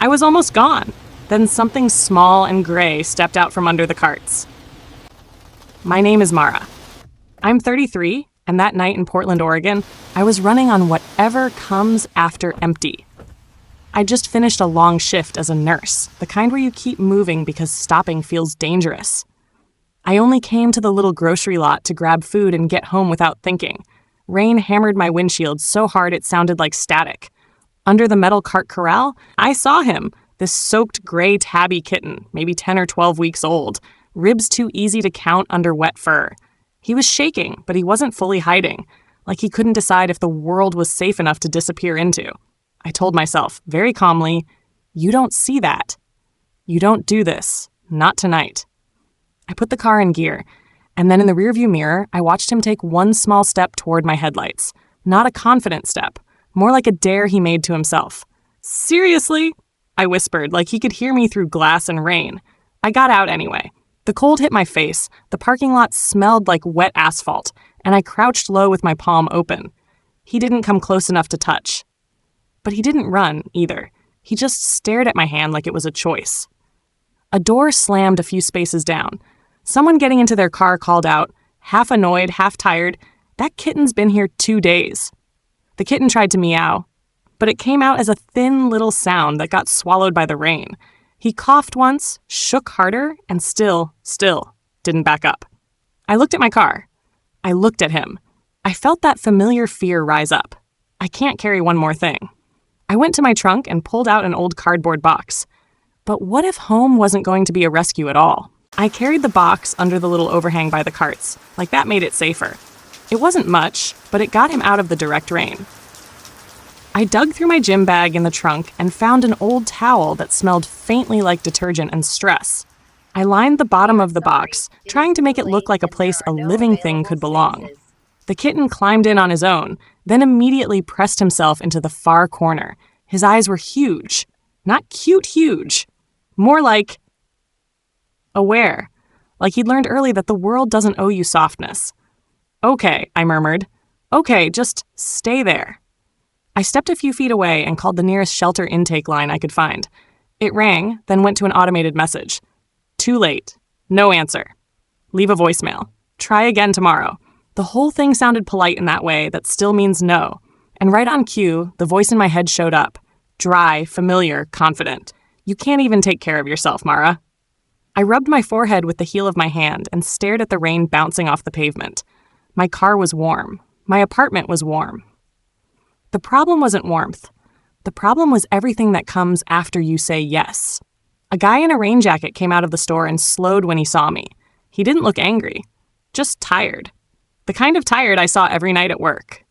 I was almost gone. Then something small and gray stepped out from under the carts. My name is Mara. I'm 33, and that night in Portland, Oregon, I was running on whatever comes after empty. I just finished a long shift as a nurse, the kind where you keep moving because stopping feels dangerous. I only came to the little grocery lot to grab food and get home without thinking. Rain hammered my windshield so hard it sounded like static. Under the metal cart corral, I saw him, this soaked gray tabby kitten, maybe 10 or 12 weeks old, ribs too easy to count under wet fur. He was shaking, but he wasn't fully hiding, like he couldn't decide if the world was safe enough to disappear into. I told myself, very calmly, "You don't see that. You don't do this. Not tonight." I put the car in gear, and then in the rearview mirror, I watched him take one small step toward my headlights. Not a confident step, more like a dare he made to himself. "Seriously?" I whispered, like he could hear me through glass and rain. I got out anyway. The cold hit my face, the parking lot smelled like wet asphalt, and I crouched low with my palm open. He didn't come close enough to touch. But he didn't run, either. He just stared at my hand like it was a choice. A door slammed a few spaces down. Someone getting into their car called out, half annoyed, half tired, "That kitten's been here 2 days." The kitten tried to meow, but it came out as a thin little sound that got swallowed by the rain. He coughed once, shook harder, and still didn't back up. I looked at my car. I looked at him. I felt that familiar fear rise up. I can't carry one more thing. I went to my trunk and pulled out an old cardboard box. But what if home wasn't going to be a rescue at all? I carried the box under the little overhang by the carts, like that made it safer. It wasn't much, but it got him out of the direct rain. I dug through my gym bag in the trunk and found an old towel that smelled faintly like detergent and stress. I lined the bottom of the box, trying to make it look like a place a living thing could belong. The kitten climbed in on his own, then immediately pressed himself into the far corner. His eyes were huge. Not cute huge. More like aware. Like he'd learned early that the world doesn't owe you softness. "Okay," I murmured. "Okay, just stay there." I stepped a few feet away and called the nearest shelter intake line I could find. It rang, then went to an automated message. "Too late. No answer. Leave a voicemail. Try again tomorrow." The whole thing sounded polite in that way that still means no. And right on cue, the voice in my head showed up. Dry, familiar, confident. "You can't even take care of yourself, Mara." I rubbed my forehead with the heel of my hand and stared at the rain bouncing off the pavement. My car was warm. My apartment was warm. The problem wasn't warmth. The problem was everything that comes after you say yes. A guy in a rain jacket came out of the store and slowed when he saw me. He didn't look angry, just tired. The kind of tired I saw every night at work.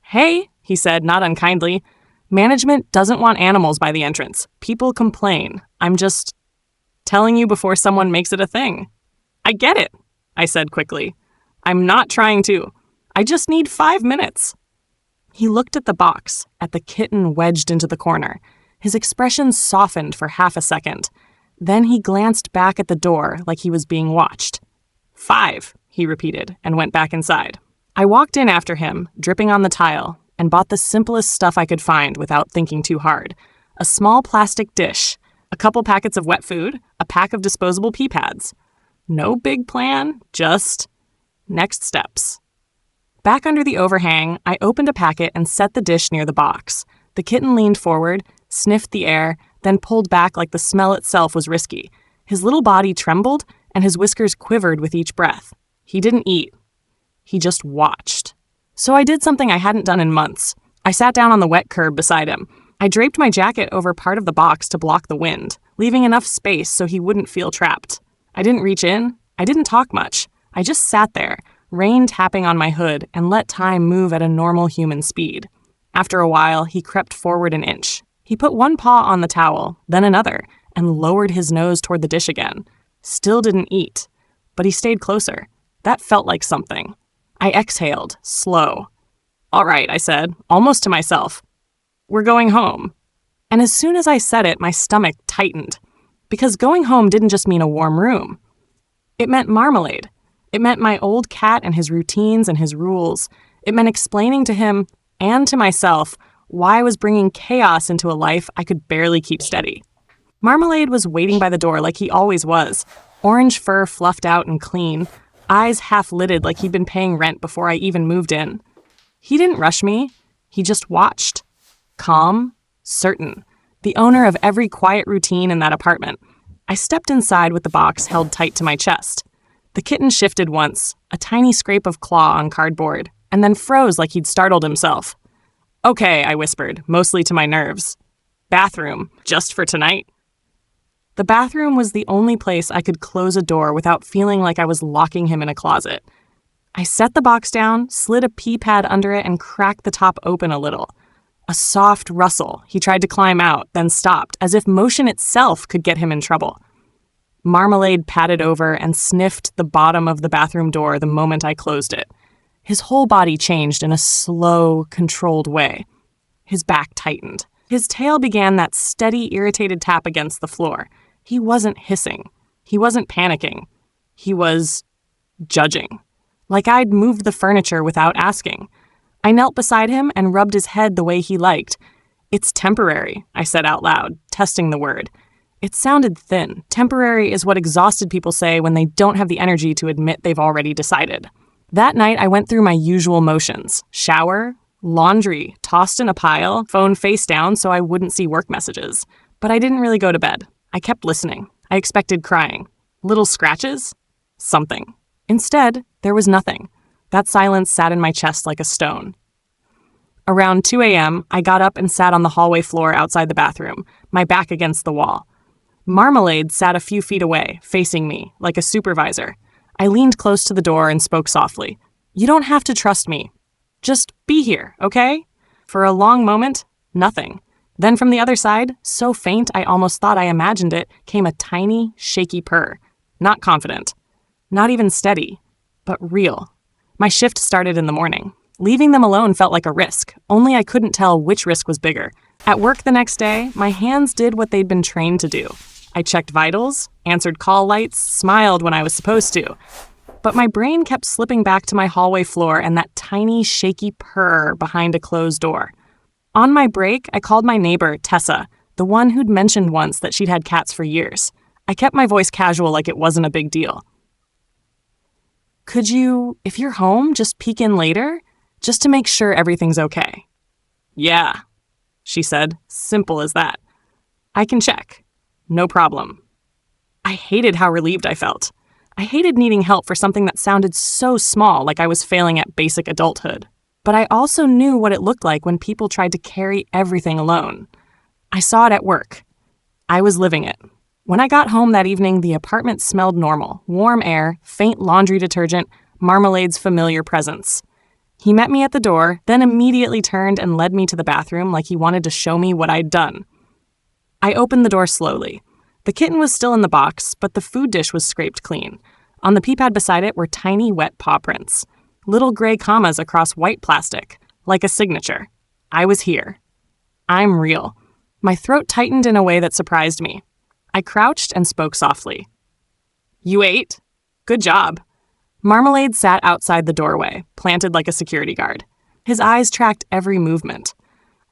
"Hey," he said, not unkindly. "Management doesn't want animals by the entrance. People complain. I'm just telling you before someone makes it a thing." "I get it," I said quickly. "I'm not trying to. I just need 5 minutes." He looked at the box, at the kitten wedged into the corner. His expression softened for half a second. Then he glanced back at the door like he was being watched. 5, he repeated, and went back inside. I walked in after him, dripping on the tile, and bought the simplest stuff I could find without thinking too hard. A small plastic dish, a couple packets of wet food, a pack of disposable pee pads. No big plan, just next steps. Back under the overhang, I opened a packet and set the dish near the box. The kitten leaned forward, sniffed the air, then pulled back like the smell itself was risky. His little body trembled, and his whiskers quivered with each breath. He didn't eat. He just watched. So I did something I hadn't done in months. I sat down on the wet curb beside him. I draped my jacket over part of the box to block the wind, leaving enough space so he wouldn't feel trapped. I didn't reach in. I didn't talk much. I just sat there, rain tapping on my hood, and let time move at a normal human speed. After a while, he crept forward an inch. He put one paw on the towel, then another, and lowered his nose toward the dish again. Still didn't eat, but he stayed closer. That felt like something. I exhaled, slow. "All right," I said, almost to myself. "We're going home." And as soon as I said it, my stomach tightened. Because going home didn't just mean a warm room. It meant marmalade. It meant my old cat and his routines and his rules. It meant explaining to him and to myself why I was bringing chaos into a life I could barely keep steady. Marmalade was waiting by the door like he always was, orange fur fluffed out and clean, eyes half-lidded like he'd been paying rent before I even moved in. He didn't rush me, he just watched. Calm, certain, the owner of every quiet routine in that apartment. I stepped inside with the box held tight to my chest. The kitten shifted once, a tiny scrape of claw on cardboard, and then froze like he'd startled himself. "Okay," I whispered, mostly to my nerves. "Bathroom, just for tonight?" The bathroom was the only place I could close a door without feeling like I was locking him in a closet. I set the box down, slid a pee pad under it, and cracked the top open a little. A soft rustle. He tried to climb out, then stopped, as if motion itself could get him in trouble. Marmalade patted over and sniffed the bottom of the bathroom door the moment I closed it. His whole body changed in a slow, controlled way. His back tightened. His tail began that steady, irritated tap against the floor. He wasn't hissing. He wasn't panicking. He was judging. Like I'd moved the furniture without asking. I knelt beside him and rubbed his head the way he liked. "It's temporary," I said out loud, testing the word. It sounded thin. Temporary is what exhausted people say when they don't have the energy to admit they've already decided. That night, I went through my usual motions. Shower, laundry, tossed in a pile, phone face down so I wouldn't see work messages. But I didn't really go to bed. I kept listening. I expected crying. Little scratches? Something. Instead, there was nothing. That silence sat in my chest like a stone. Around 2 a.m., I got up and sat on the hallway floor outside the bathroom, my back against the wall. Marmalade sat a few feet away, facing me, like a supervisor. I leaned close to the door and spoke softly. "You don't have to trust me. Just be here, okay?" For a long moment, nothing. Then from the other side, so faint I almost thought I imagined it, came a tiny, shaky purr. Not confident. Not even steady. But real. My shift started in the morning. Leaving them alone felt like a risk, only I couldn't tell which risk was bigger. At work the next day, my hands did what they'd been trained to do. I checked vitals, answered call lights, smiled when I was supposed to. But my brain kept slipping back to my hallway floor and that tiny, shaky purr behind a closed door. On my break, I called my neighbor, Tessa, the one who'd mentioned once that she'd had cats for years. I kept my voice casual like it wasn't a big deal. "Could you, if you're home, just peek in later? Just to make sure everything's okay." "Yeah," she said, simple as that. "I can check. No problem." I hated how relieved I felt. I hated needing help for something that sounded so small, like I was failing at basic adulthood. But I also knew what it looked like when people tried to carry everything alone. I saw it at work. I was living it. When I got home that evening, the apartment smelled normal. Warm air, faint laundry detergent, Marmalade's familiar presence. He met me at the door, then immediately turned and led me to the bathroom like he wanted to show me what I'd done. I opened the door slowly. The kitten was still in the box, but the food dish was scraped clean. On the pee pad beside it were tiny wet paw prints. Little gray commas across white plastic, like a signature. I was here. I'm real. My throat tightened in a way that surprised me. I crouched and spoke softly. "You ate? Good job." Marmalade sat outside the doorway, planted like a security guard. His eyes tracked every movement.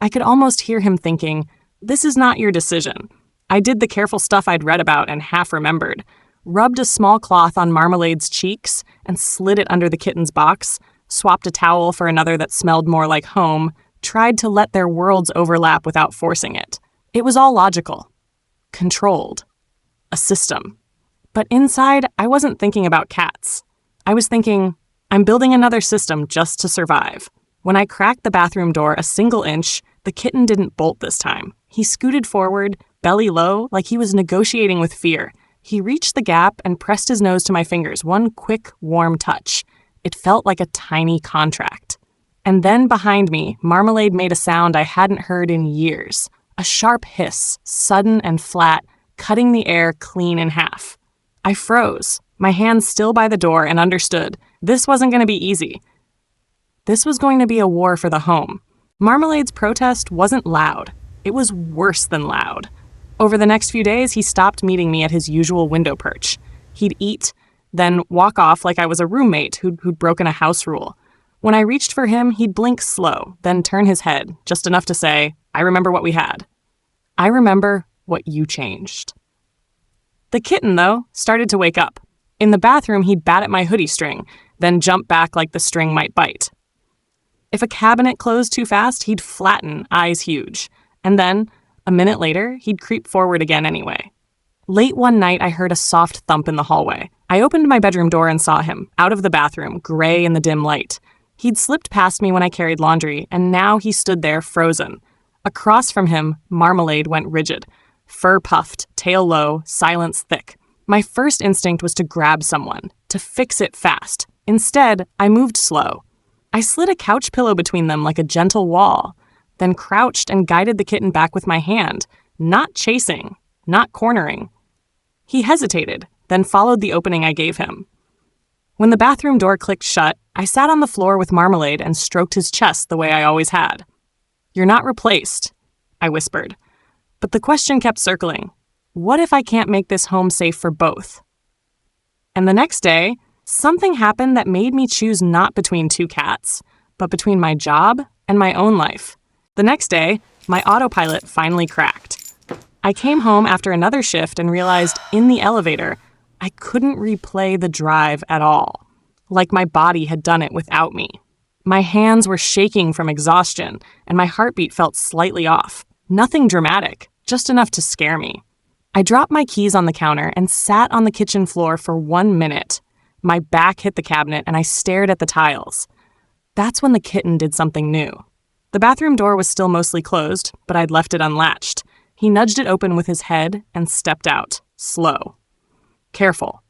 I could almost hear him thinking, "This is not your decision." I did the careful stuff I'd read about and half remembered. Rubbed a small cloth on Marmalade's cheeks and slid it under the kitten's box, swapped a towel for another that smelled more like home, tried to let their worlds overlap without forcing it. It was all logical. Controlled. A system. But inside, I wasn't thinking about cats. I was thinking, I'm building another system just to survive. When I cracked the bathroom door a single inch, the kitten didn't bolt this time. He scooted forward, belly low, like he was negotiating with fear. He reached the gap and pressed his nose to my fingers, one quick, warm touch. It felt like a tiny contract. And then behind me, Marmalade made a sound I hadn't heard in years. A sharp hiss, sudden and flat, cutting the air clean in half. I froze, my hands still by the door, and understood. This wasn't going to be easy. This was going to be a war for the home. Marmalade's protest wasn't loud. It was worse than loud. Over the next few days, he stopped meeting me at his usual window perch. He'd eat, then walk off like I was a roommate who'd broken a house rule. When I reached for him, he'd blink slow, then turn his head, just enough to say, "I remember what we had." I remember what you changed. The kitten, though, started to wake up. In the bathroom, he'd bat at my hoodie string, then jump back like the string might bite. If a cabinet closed too fast, he'd flatten, eyes huge. And then, a minute later, he'd creep forward again anyway. Late one night, I heard a soft thump in the hallway. I opened my bedroom door and saw him, out of the bathroom, gray in the dim light. He'd slipped past me when I carried laundry, and now he stood there frozen. Across from him, Marmalade went rigid. Fur puffed, tail low, silence thick. My first instinct was to grab someone, to fix it fast. Instead, I moved slow. I slid a couch pillow between them like a gentle wall, then crouched and guided the kitten back with my hand, not chasing, not cornering. He hesitated, then followed the opening I gave him. When the bathroom door clicked shut, I sat on the floor with Marmalade and stroked his chest the way I always had. "You're not replaced," I whispered. But the question kept circling. What if I can't make this home safe for both? And the next day, something happened that made me choose not between two cats, but between my job and my own life. The next day, my autopilot finally cracked. I came home after another shift and realized in the elevator, I couldn't replay the drive at all, like my body had done it without me. My hands were shaking from exhaustion, and my heartbeat felt slightly off. Nothing dramatic, just enough to scare me. I dropped my keys on the counter and sat on the kitchen floor for 1 minute. My back hit the cabinet and I stared at the tiles. That's when the kitten did something new. The bathroom door was still mostly closed, but I'd left it unlatched. He nudged it open with his head and stepped out, slow. Careful.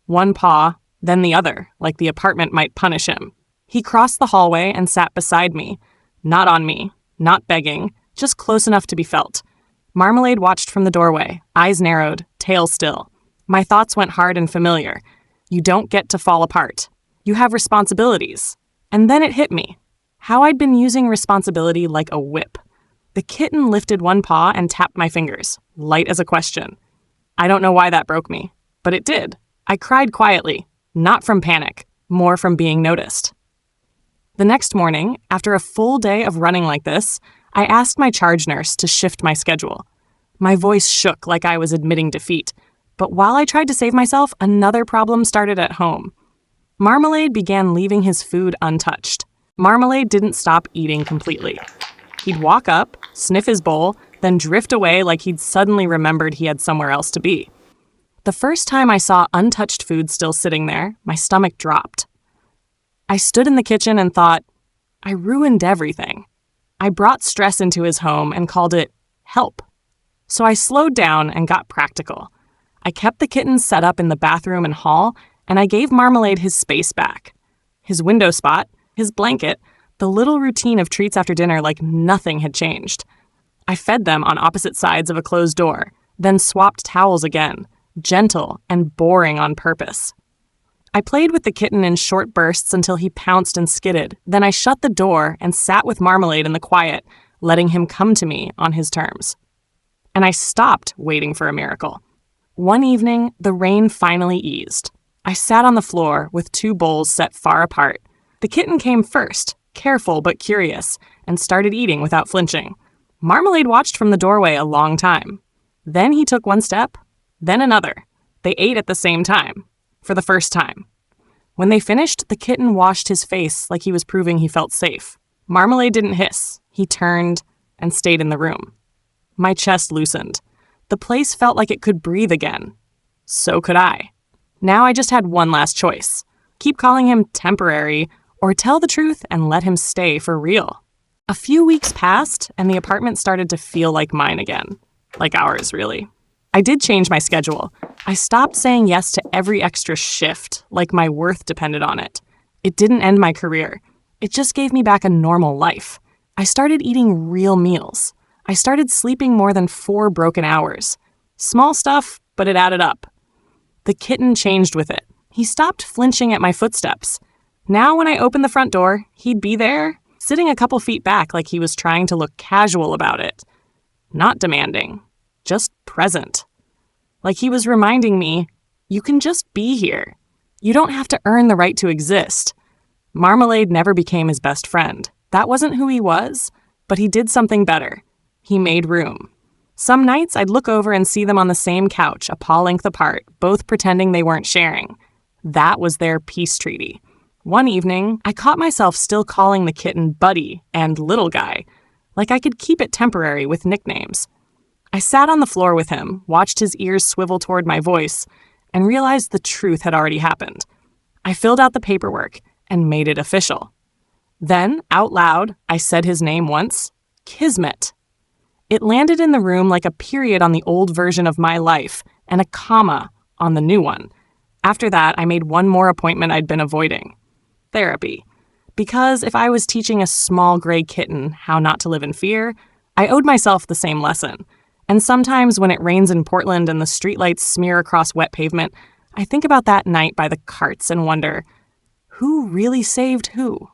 One paw, then the other, like the apartment might punish him. He crossed the hallway and sat beside me. Not on me, not begging, just close enough to be felt. Marmalade watched from the doorway, eyes narrowed, tail still. My thoughts went hard and familiar. You don't get to fall apart. You have responsibilities. And then it hit me. How I'd been using responsibility like a whip. The kitten lifted one paw and tapped my fingers, light as a question. I don't know why that broke me, but it did. I cried quietly, not from panic, more from being noticed. The next morning, after a full day of running like this, I asked my charge nurse to shift my schedule. My voice shook like I was admitting defeat, but while I tried to save myself, another problem started at home. Marmalade began leaving his food untouched. Marmalade didn't stop eating completely. He'd walk up, sniff his bowl, then drift away like he'd suddenly remembered he had somewhere else to be. The first time I saw untouched food still sitting there, my stomach dropped. I stood in the kitchen and thought, I ruined everything. I brought stress into his home and called it help. So I slowed down and got practical. I kept the kitten set up in the bathroom and hall, and I gave Marmalade his space back. His window spot, his blanket, the little routine of treats after dinner like nothing had changed. I fed them on opposite sides of a closed door, then swapped towels again, gentle and boring on purpose. I played with the kitten in short bursts until he pounced and skidded. Then I shut the door and sat with Marmalade in the quiet, letting him come to me on his terms. And I stopped waiting for a miracle. One evening, the rain finally eased. I sat on the floor with two bowls set far apart. The kitten came first, careful but curious, and started eating without flinching. Marmalade watched from the doorway a long time. Then he took one step, then another. They ate at the same time. For the first time. When they finished, the kitten washed his face like he was proving he felt safe. Marmalade didn't hiss. He turned and stayed in the room. My chest loosened. The place felt like it could breathe again. So could I. Now I just had one last choice. Keep calling him temporary, or tell the truth and let him stay for real. A few weeks passed, and the apartment started to feel like mine again. Like ours, really. I did change my schedule. I stopped saying yes to every extra shift, like my worth depended on it. It didn't end my career. It just gave me back a normal life. I started eating real meals. I started sleeping more than 4 broken hours. Small stuff, but it added up. The kitten changed with it. He stopped flinching at my footsteps. Now when I opened the front door, he'd be there, sitting a couple feet back like he was trying to look casual about it. Not demanding. Just present. Like he was reminding me, you can just be here. You don't have to earn the right to exist. Marmalade never became his best friend. That wasn't who he was, but he did something better. He made room. Some nights I'd look over and see them on the same couch, a paw length apart, both pretending they weren't sharing. That was their peace treaty. One evening, I caught myself still calling the kitten Buddy and Little Guy, like I could keep it temporary with nicknames. I sat on the floor with him, watched his ears swivel toward my voice, and realized the truth had already happened. I filled out the paperwork and made it official. Then, out loud, I said his name once, Kismet. It landed in the room like a period on the old version of my life and a comma on the new one. After that, I made one more appointment I'd been avoiding. Therapy. Because if I was teaching a small gray kitten how not to live in fear, I owed myself the same lesson. And sometimes when it rains in Portland and the streetlights smear across wet pavement, I think about that night by the carts and wonder, who really saved who?